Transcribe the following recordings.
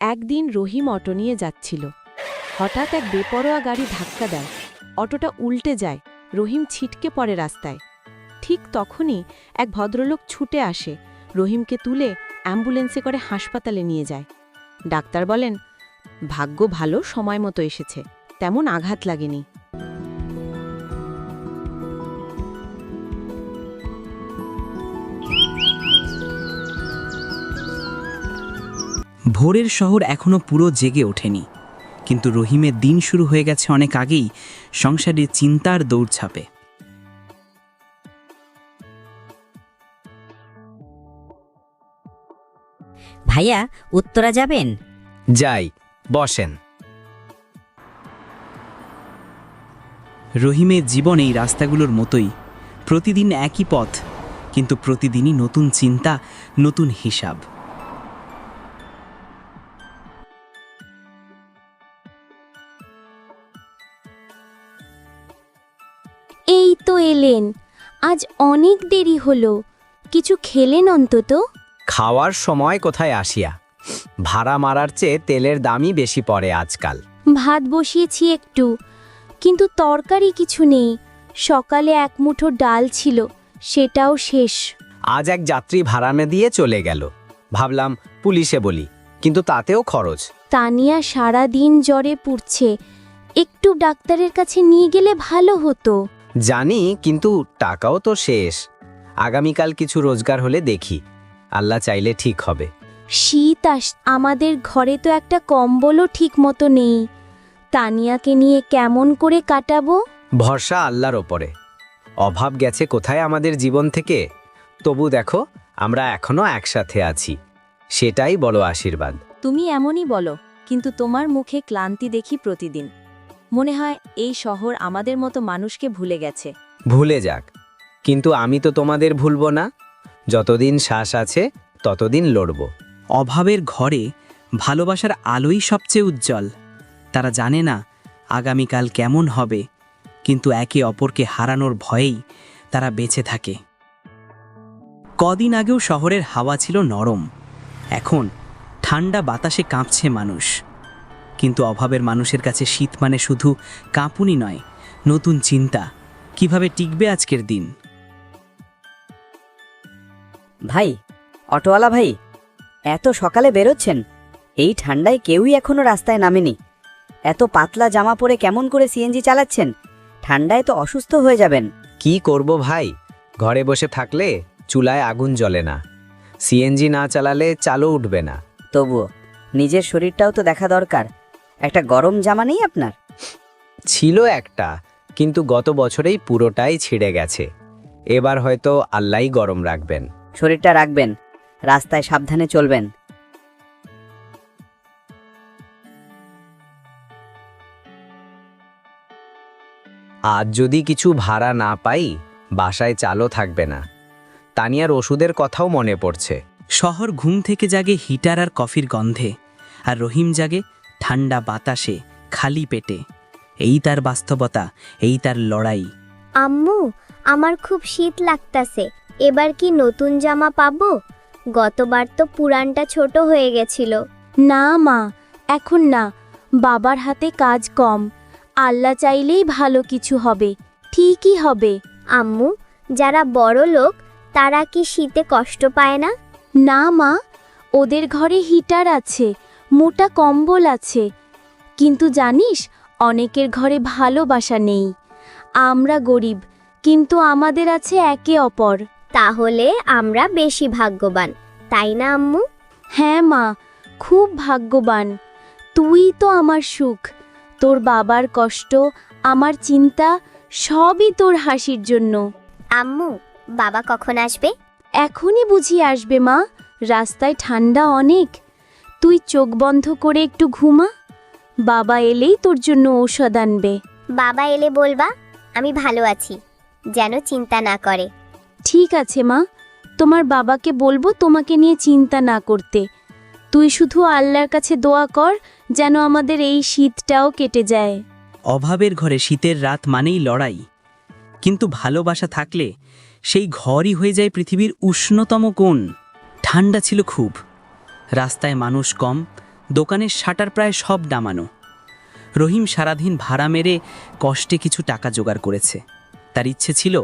একদিন রহিম অটো নিয়ে যাচ্ছিল। হঠাৎ এক বেপরোয়া গাড়ি ধাক্কা দেয়। অটোটা উল্টে যায়। রহিম ছিটকে পড়ে রাস্তায়। ঠিক তখনই এক ভদ্রলোক ছুটে আসে, রহিমকে তুলে অ্যাম্বুলেন্সে করে হাসপাতালে নিয়ে যায়। ডাক্তার বলেন, ভাগ্য ভালো, সময় মতো এসেছে, তেমন আঘাত লাগেনি। ভোরের শহর এখনো পুরো জেগে ওঠেনি, কিন্তু রহিমের দিন শুরু হয়ে গেছে অনেক আগেই সংসারে চিন্তার দৌড়ঝাঁপে। ভাইয়া, উত্তরা যাবেন? যাই, বসেন। রহিমের জীবন এই রাস্তাগুলোর মতোই, প্রতিদিন একই পথ, কিন্তু প্রতিদিনই নতুন চিন্তা, নতুন হিসাব। এই তো এলেন, আজ অনেক দেরি হলো, কিছু খেলেন অন্তত? খাওয়ার সময় কোথায় আসিয়া, ভাড়া মারার চেয়ে তেলের দামই বেশি পড়ে আজকাল। ভাত বসিয়েছি একটু, কিন্তু তরকারি কিছু নেই। সকালে এক মুঠো ডাল ছিল, সেটাও শেষ। আজ এক যাত্রী ভাড়া না দিয়ে চলে গেল, ভাবলাম পুলিশে বলি, কিন্তু তাতেও খরচ। তানিয়া সারা দিন জ্বরে পুড়ছে, একটু ডাক্তারের কাছে নিয়ে গেলে ভালো হতো। জানি, কিন্তু টাকাও তো শেষ। আগামীকাল কিছু রোজগার হলে দেখি, আল্লাহ চাইলে ঠিক হবে। শীত আমাদের ঘরে তো একটা কম্বলও ঠিক মতো নেই। তানিয়াকে নিয়ে কেমন করে কাটাবো? ভরসা আল্লাহর ওপরে। অভাব গেছে কোথায় আমাদের জীবন থেকে, তবু দেখো আমরা এখনো একসাথে আছি, সেটাই বড় আশীর্বাদ। তুমি এমনই বলো, কিন্তু তোমার মুখে ক্লান্তি দেখি প্রতিদিন। মনে হয় এই শহর আমাদের মতো মানুষকে ভুলে গেছে। ভুলে যাক, কিন্তু আমি তো তোমাদের ভুলব না। যতদিন শ্বাস আছে ততদিন লড়ব। অভাবের ঘরে ভালোবাসার আলোই সবচেয়ে উজ্জ্বল। তারা জানে না আগামীকাল কেমন হবে, কিন্তু একে অপরকে হারানোর ভয়েই তারা বেঁচে থাকে। কদিন আগেও শহরের হাওয়া ছিল নরম, এখন ঠান্ডা বাতাসে কাঁপছে মানুষ। কিন্তু অভাবের মানুষের কাছে শীত মানে শুধু কাঁপুনি নয়, নতুন চিন্তা, কিভাবে টিকবে আজকের দিন। ভাই, অটোওয়ালা ভাই, এত সকালে বেরোচ্ছেন? এই ঠান্ডায় কেউই এখনো রাস্তায় নামেনি। এত পাতলা জামা পরে কেমন করে সিএনজি চালাচ্ছেন? ঠান্ডায় তো অসুস্থ হয়ে যাবেন। কি করব ভাই, ঘরে বসে থাকলে চুলায় আগুন জ্বলে না, সিএনজি না চালালে চালও উঠবে না। তবুও নিজের শরীরটাও তো দেখা দরকার। একটা গরম জামা নেই আপনার? ছিল একটা, কিন্তু গত বছরেই পুরোটাই ছিঁড়ে গেছে। এবার হয়তো আল্লাহই গরম রাখবেন। শরীরটা রাখবেন, রাস্তায় সাবধানে চলবেন। আজ যদি কিছু ভাড়া না পাই, বাসায় চালও থাকবে না। তানিয়ার ওষুধের কথাও মনে পড়ছে। শহর ঘুম থেকে জাগে হিটার আর কফির গন্ধে, আর রহিম জাগে ঠান্ডা বাতাসে, খালি পেটে। এই তার বাস্তবতা, এই তার লড়াই। আম্মু, আমার খুব শীত লাগতাছে, এবার কি নতুন জামা পাবো? গতবার তো পুরানটা ছোট হয়ে গেছিল। না মা, এখন না, বাবার হাতে কাজ কম, আল্লাহ চাইলেই ভালো কিছু হবে, ঠিকই হবে। আম্মু, যারা বড় লোক তারা কি শীতে কষ্ট পায় না? না মা, ওদের ঘরে হিটার আছে, মোটা কম্বল আছে, কিন্তু জানিস অনেকের ঘরে ভালোবাসা নেই। আমরা গরিব, কিন্তু আমাদের আছে একে অপর। তাহলে আমরা বেশি ভাগ্যবান, তাই না আম্মু? হ্যাঁ মা, খুব ভাগ্যবান। তুই তো আমার সুখ, তোর বাবার কষ্ট, আমার চিন্তা, সবই তোর হাসির জন্য। আম্মু, বাবা কখন আসবে? এখনই বুঝি আসবে মা, রাস্তায় ঠান্ডা অনেক। তুই চোখ বন্ধ করে একটু ঘুমা, বাবা এলেই তোর জন্য ঔষধ আনবে। বাবা এলে বলবা আমি ভালো আছি, যেন চিন্তা না করে। ঠিক আছে মা, তোমার বাবাকে বলবো তোমাকে নিয়ে চিন্তা না করতে। তুই শুধু আল্লাহর কাছে দোয়া কর যেন আমাদের এই শীতটাও কেটে যায়। অভাবের ঘরে শীতের রাত মানেই লড়াই, কিন্তু ভালোবাসা থাকলে সেই ঘরই হয়ে যায় পৃথিবীর উষ্ণতম কোণ। ঠান্ডা ছিল খুব, রাস্তায় মানুষ কম, দোকানের শাটার প্রায় সব নামানো। রহিম সারাদিন ভাড়া মেরে কষ্টে কিছু টাকা জোগাড় করেছে। তার ইচ্ছে ছিল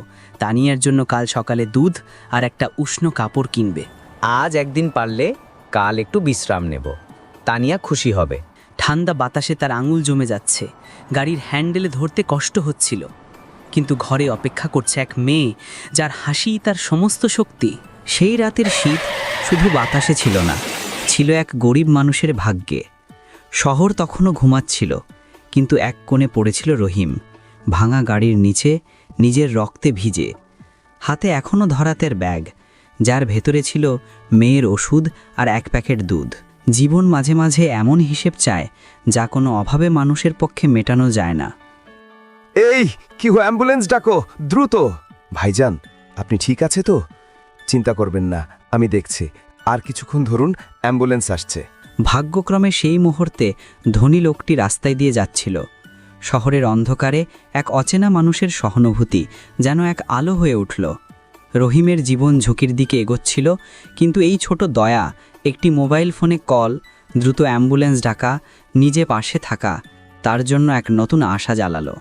তানিয়ার জন্য কাল সকালে দুধ আর একটা উষ্ণ কাপড় কিনবে। আজ একদিন পারলে কাল একটু বিশ্রাম নেব, তানিয়া খুশি হবে। ঠান্ডা বাতাসে তার আঙুল জমে যাচ্ছে, গাড়ির হ্যান্ডেলে ধরতে কষ্ট হচ্ছিল। কিন্তু ঘরে অপেক্ষা করছে এক মেয়ে, যার হাসি তার সমস্ত শক্তি। সেই রাতের শীত শুধু বাতাসে ছিল না, ছিল এক গরিব মানুষের ভাগ্যে। শহর তখনও ঘুমাচ্ছিল, কিন্তু এক কোণে পড়েছিল রহিম, ভাঙা গাড়ির নিচে, নিজের রক্তে ভিজে। হাতে এখনও ধরাতের ব্যাগ, যার ভেতরে ছিল মেয়ের ওষুধ আর এক প্যাকেট দুধ। জীবন মাঝে মাঝে এমন হিসেব চায় যা কোনো অভাবে মানুষের পক্ষে মেটানো যায় না। এই কি অ্যাম্বুলেন্স ডাকো দ্রুত। ভাইজান, আপনি ঠিক আছে তো? চিন্তা করবেন না, আমি দেখছি। আর কিছুক্ষণ ধরুন, অ্যাম্বুলেন্স আসছে। ভাগ্যক্রমে সেই মুহূর্তে ধনী লোকটি রাস্তায় দিয়ে যাচ্ছিল। শহরের অন্ধকারে এক অচেনা মানুষের সহানুভূতি যেন এক আলো হয়ে উঠল। রহিমের জীবন ঝুঁকির দিকে এগোচ্ছিল, কিন্তু এই ছোট দয়া, একটি মোবাইল ফোনে কল, দ্রুত অ্যাম্বুলেন্স ডাকা, নিজে পাশে থাকা, তার জন্য এক নতুন আশা জ্বালালো।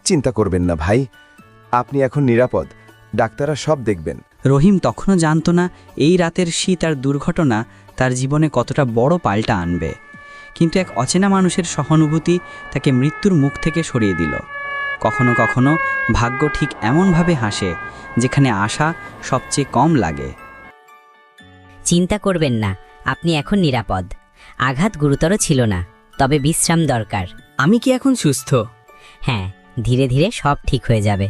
চিন্তা করবেন না ভাই, আপনি এখন নিরাপদ। ডাক্তাররা সব দেখবেন। রহিম তখনও জানত না এই রাতের শীত আর দুর্ঘটনা তার জীবনে কতটা বড় পাল্টা আনবে। কিন্তু এক অচেনা মানুষের সহানুভূতি তাকে মৃত্যুর মুখ থেকে সরিয়ে দিল। কখনো কখনো ভাগ্য ঠিক এমনভাবে হাসে যেখানে আশা সবচেয়ে কম লাগে। চিন্তা করবেন না, আপনি এখন নিরাপদ। আঘাত গুরুতর ছিল না, তবে বিশ্রাম দরকার। আমি কি এখন সুস্থ? হ্যাঁ, ধীরে ধীরে সব ঠিক হয়ে যাবে।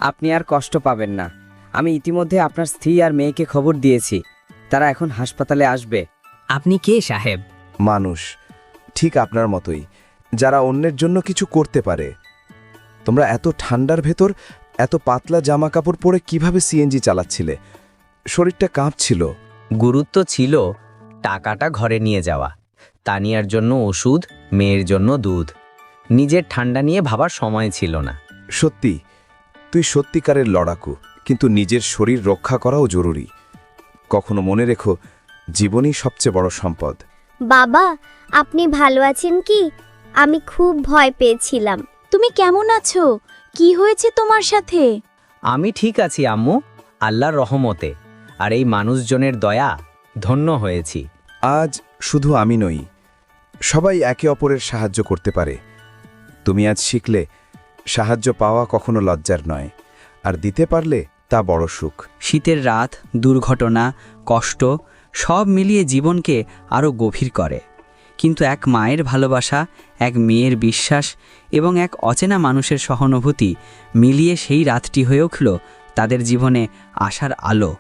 আপনি আর কষ্ট পাবেন না। আমি ইতিমধ্যে আপনার স্ত্রী আর মেয়েকে খবর দিয়েছি, তারা এখন হাসপাতালে আসবে। আপনি কে সাহেব? মানুষ, ঠিক আপনার মতোই, যারা অন্যের জন্য কিছু করতে পারে। তোমরা এত ঠান্ডার ভেতর এত পাতলা জামা কাপড় পরে কিভাবে সিএনজি চালাচ্ছিলে? শরীরটা কাঁপছিল। গুরুত্ব ছিল টাকাটা ঘরে নিয়ে যাওয়া, তানিয়ার জন্য ওষুধ, মেয়ের জন্য দুধ। নিজের ঠান্ডা নিয়ে ভাবার সময় ছিল না। সত্যি, তুই সত্যিকারের লড়াকু, কিন্তু নিজের শরীর রক্ষা করাও জরুরি। কখনো মনে রেখো, জীবনই সবচেয়ে বড় সম্পদ। বাবা, আপনি ভালো আছেন কি? আমি খুব ভয় পেয়েছিলাম। তুমি কেমন আছো? কি হয়েছে তোমার সাথে? আমি ঠিক আছি আম্মু, আল্লাহর রহমতে আর এই মানুষজনের দয়া ধন্য হয়েছি। আজ শুধু আমি নই, সবাই একে অপরের সাহায্য করতে পারে। তুমি আজ শিখলে সাহায্য পাওয়া কখনো লজ্জার নয়, আর দিতে পারলে তা বড় সুখ। শীতের রাত, দুর্ঘটনা, কষ্ট সব মিলিয়ে জীবনকে আরও গভীর করে। কিন্তু এক মায়ের ভালোবাসা, এক মেয়ের বিশ্বাস এবং এক অচেনা মানুষের সহানুভূতি মিলিয়ে সেই রাতটি হয়ে উঠল তাদের জীবনে আশার আলো।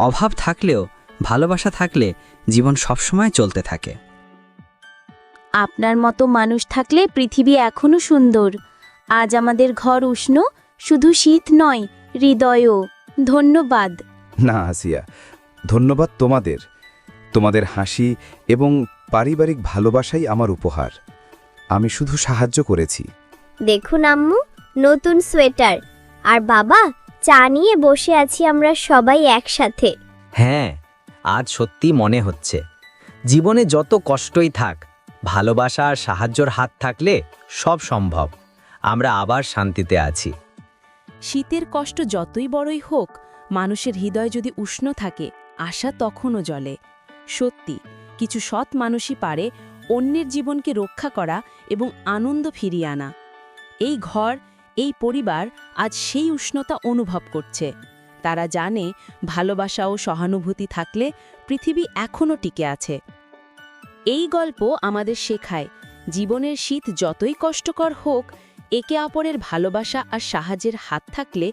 অভাব থাকলেও ভালোবাসা থাকলে জীবন সবসময় চলতে থাকে। আপনার মতো মানুষ থাকলে পৃথিবী এখনো সুন্দর। আজ আমাদের ঘর উষ্ণ, শুধু শীত নয়, হৃদয়ও। ধন্যবাদ। না আসিয়া, ধন্যবাদ তোমাদের। তোমাদের হাসি এবং পারিবারিক ভালোবাসাই আমার উপহার। আমি শুধু সাহায্য করেছি। দেখুন আম্মু, নতুন সোয়েটার। আর বাবা, চা নিয়ে বসে আছি আমরা সবাই একসাথে। হ্যাঁ, আজ সত্যি মনে হচ্ছে জীবনে যত কষ্টই থাক, ভালোবাসা আর সাহায্যর হাত থাকলে সব সম্ভব। আমরা আবার শান্তিতে আছি। শীতের কষ্ট যতই বড়ই হোক, মানুষের হৃদয় যদি উষ্ণ থাকে, আশা তখনও জ্বলে। সত্যি, কিছু সৎ মানুষই পারে অন্যের জীবনকে রক্ষা করা এবং আনন্দ ফিরিয়ে আনা। এই ঘর, এই পরিবার আজ সেই উষ্ণতা অনুভব করছে। তারা জানে ভালোবাসা ও সহানুভূতি থাকলে পৃথিবী এখনও টিকে আছে। এই গল্প আমাদের শেখায়, জীবনের শীত যতই কষ্টকর হোক, একে অপরের ভালোবাসা আর সাহায্যের হাত থাকলে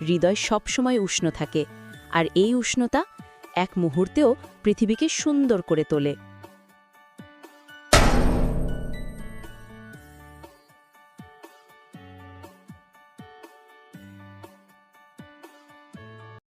হৃদয় সবসময় উষ্ণ থাকে। আর এই উষ্ণতা এক মুহূর্তেও পৃথিবীকে সুন্দর করে তোলে।